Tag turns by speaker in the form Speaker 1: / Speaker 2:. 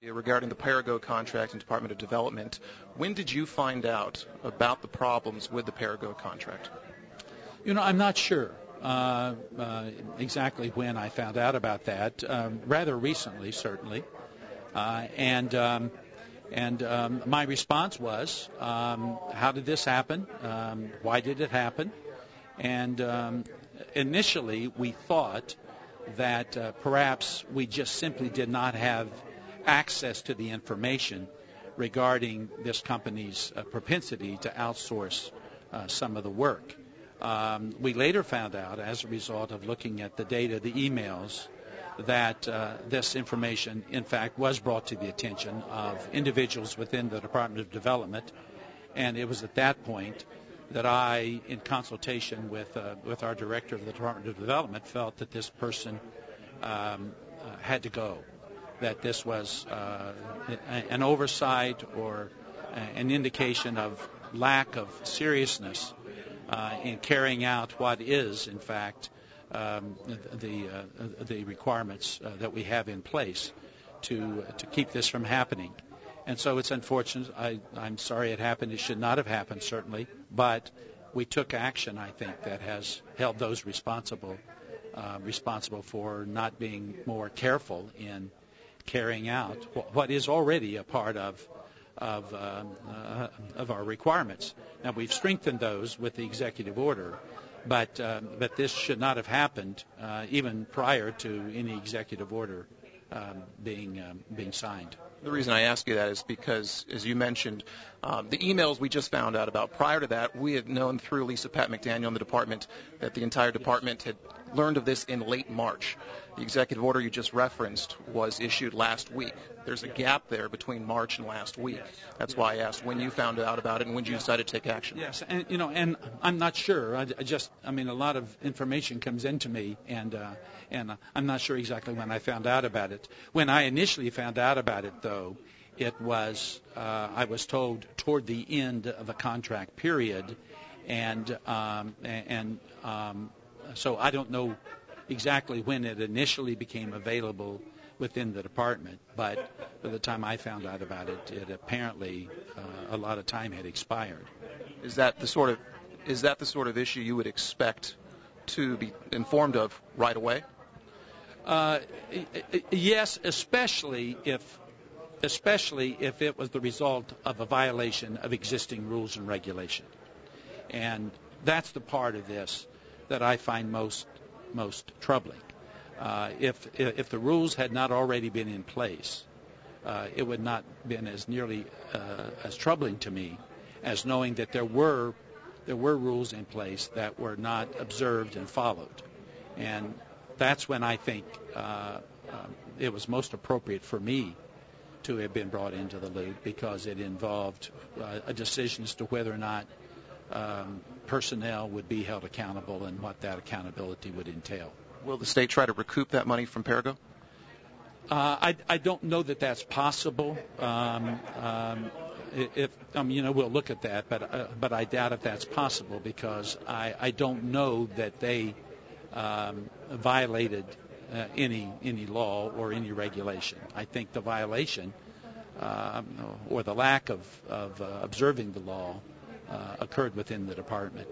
Speaker 1: Regarding the Perigo contract and Department of Development, when did you find out about the problems with the Perigo contract?
Speaker 2: I'm not sure exactly when I found out about that. Rather recently, certainly. And my response was, how did this happen? Why did it happen? And initially, we thought that perhaps we just simply did not have access to the information regarding this company's propensity to outsource some of the work. We later found out, as a result of looking at the data, the emails, that this information, in fact, was brought to the attention of individuals within the Department of Development, and it was at that point that I, in consultation with our director of the Department of Development, felt that this person had to go, that this was an oversight or an indication of lack of seriousness in carrying out what is, in fact, the requirements that we have in place to keep this from happening. And so it's unfortunate. I'm sorry it happened. It should not have happened, certainly. But we took action, I think, that has held those responsible for not being more careful in carrying out what is already a part of our requirements. Now, we've strengthened those with the executive order, but this should not have happened even prior to any executive order being signed.
Speaker 1: The reason I ask you that is because, as you mentioned, the emails we just found out about. Prior to that, we had known through Lisa Pat McDaniel in the department that the entire department had learned of this in late March. The executive order you just referenced was issued last week. There's a gap there between March and last week. That's why I asked when you found out about it and when you decided to take action.
Speaker 2: Yes, and I'm not sure. A lot of information comes into me, and I'm not sure exactly when I found out about it. When I initially found out about it, though, it was I was told toward the end of a contract period, and so I don't know exactly when it initially became available within the department, but by the time I found out about it, it apparently a lot of time had expired.
Speaker 1: Is that the sort of issue you would expect to be informed of right away?
Speaker 2: Yes, especially if it was the result of a violation of existing rules and regulation. And that's the part of this that I find most troubling. If the rules had not already been in place, it would not have been as nearly as troubling to me as knowing that there were rules in place that were not observed and followed. And that's when I think it was most appropriate for me to have been brought into the loop, because it involved a decision as to whether or not personnel would be held accountable and what that accountability would entail.
Speaker 1: Will the state try to recoup that money from Perigo?
Speaker 2: I don't know that that's possible. We'll look at that, but I doubt if that's possible, because I don't know that they violated any law or any regulation. I think the violation or the lack of observing the law occurred within the department.